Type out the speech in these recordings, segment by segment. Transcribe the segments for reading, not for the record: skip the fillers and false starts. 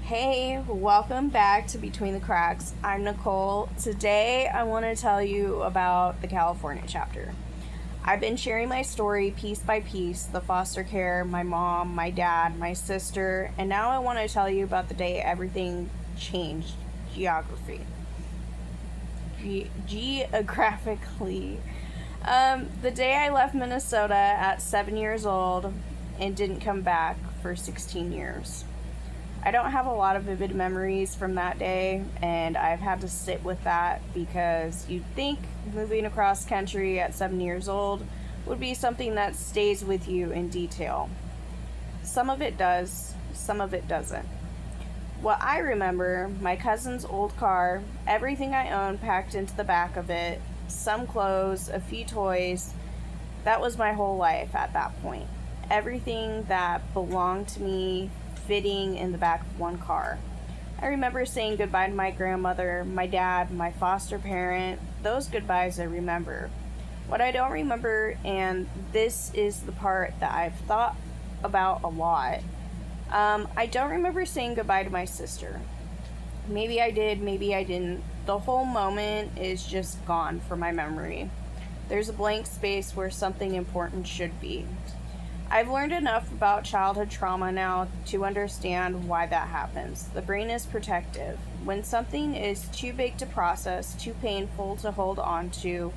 Hey, welcome back to Between the Cracks. I'm Nicole. Today I want to tell you about the California chapter. I've been sharing my story piece by piece, the foster care, my mom, my dad, my sister, and now I want to tell you about the day everything changed geographically. The day I left Minnesota at 7 years old and didn't come back for 16 years. I don't have a lot of vivid memories from that day, and I've had to sit with that because you'd think moving across country at 7 years old would be something that stays with you in detail. Some of it does, some of it doesn't. What I remember, my cousin's old car, everything I owned packed into the back of it, some clothes, a few toys. That was my whole life at that point. Everything that belonged to me fitting in the back of one car. I remember saying goodbye to my grandmother, my dad, my foster parent. Those goodbyes I remember. What I don't remember, and this is the part that I've thought about a lot, I don't remember saying goodbye to my sister. Maybe I did, maybe I didn't. The whole moment is just gone from my memory. There's a blank space where something important should be. I've learned enough about childhood trauma now to understand why that happens. The brain is protective. When something is too big to process, too painful to hold on to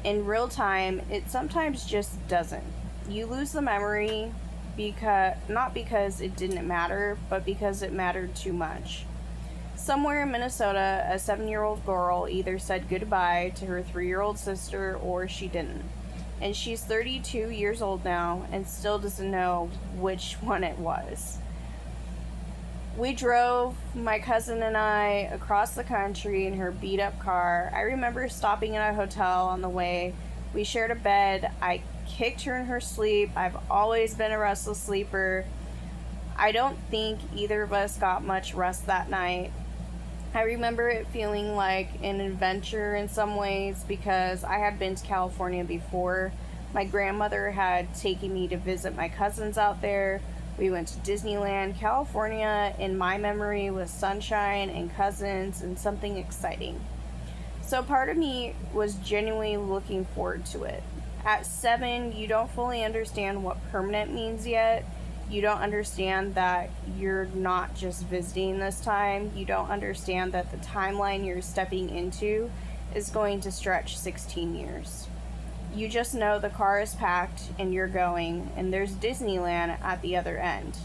in real time, it sometimes just doesn't. You lose the memory because not because it didn't matter, but because it mattered too much. Somewhere in Minnesota, a 7-year-old girl either said goodbye to her 3-year-old sister or she didn't. And she's 32 years old now and still doesn't know which one it was. We drove, my cousin and I, across the country in her beat up car. I remember stopping at a hotel on the way. We shared a bed. I kicked her in her sleep. I've always been a restless sleeper. I don't think either of us got much rest that night. I remember it feeling like an adventure in some ways because I had been to California before. My grandmother had taken me to visit my cousins out there. We went to Disneyland. California, in my memory, was sunshine and cousins and something exciting. So part of me was genuinely looking forward to it. At 7, you don't fully understand what permanent means yet. You don't understand that you're not just visiting this time. You don't understand that the timeline you're stepping into is going to stretch 16 years. You just know the car is packed and you're going, and there's Disneyland at the other end.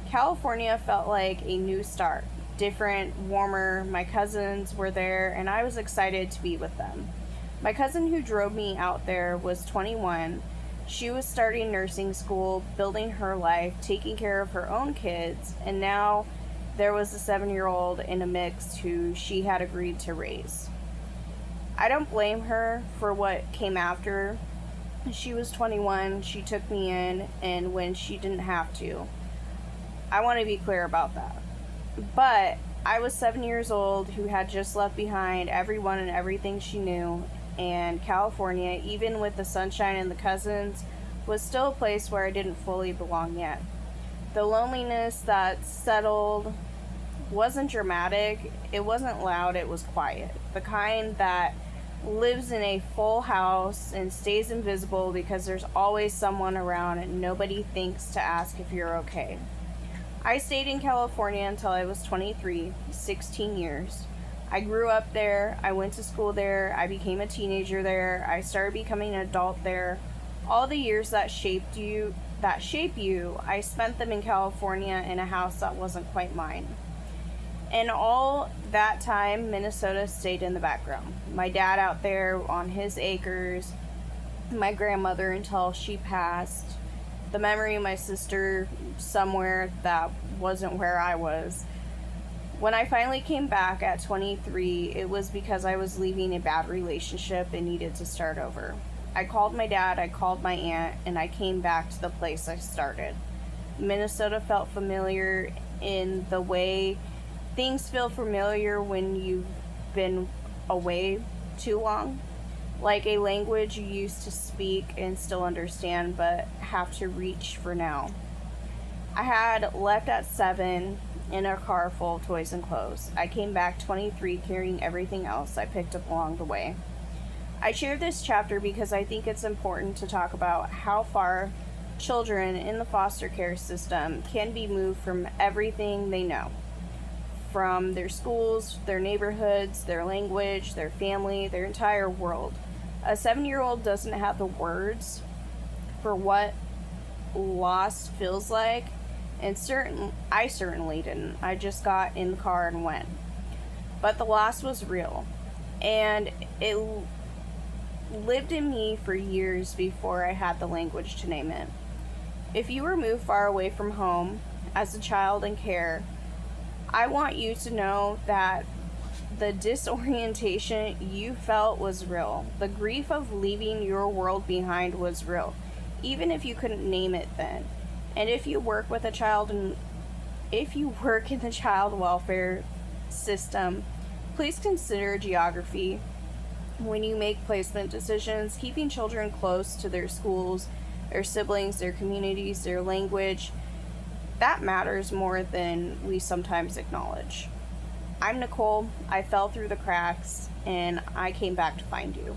California felt like a new start, different, warmer. My cousins were there, and I was excited to be with them. My cousin who drove me out there was 21. She was starting nursing school, building her life, taking care of her own kids, and now there was a 7-year-old in a mix who she had agreed to raise. I don't blame her for what came after. She was 21, she took me in, and when she didn't have to. I want to be clear about that. But I was 7 years old who had just left behind everyone and everything she knew, and California, even with the sunshine and the cousins, was still a place where I didn't fully belong yet. The loneliness that settled wasn't dramatic, it wasn't loud, it was quiet. The kind that lives in a full house and stays invisible because there's always someone around and nobody thinks to ask if you're okay. I stayed in California until I was 23, 16 years. I grew up there, I went to school there, I became a teenager there, I started becoming an adult there. All the years that shape you, I spent them in California in a house that wasn't quite mine. And all that time, Minnesota stayed in the background. My dad out there on his acres, my grandmother until she passed, the memory of my sister somewhere that wasn't where I was. When I finally came back at 23, it was because I was leaving a bad relationship and needed to start over. I called my dad, I called my aunt, and I came back to the place I started. Minnesota felt familiar in the way things feel familiar when you've been away too long. Like a language you used to speak and still understand, but have to reach for now. I had left at 7. in a car full of toys and clothes. I came back 23 carrying everything else I picked up along the way. I share this chapter because I think it's important to talk about how far children in the foster care system can be moved from everything they know, from their schools, their neighborhoods, their language, their family, their entire world. A 7-year-old doesn't have the words for what loss feels like, and I certainly didn't. I just got in the car and went. But the loss was real, and it lived in me for years before I had the language to name it. If you were moved far away from home as a child in care, I want you to know that the disorientation you felt was real. The grief of leaving your world behind was real, even if you couldn't name it then. And if you work in the child welfare system, please consider geography when you make placement decisions. Keeping children close to their schools, their siblings, their communities, their language, that matters more than we sometimes acknowledge. I'm Nicole. I fell through the cracks, and I came back to find you.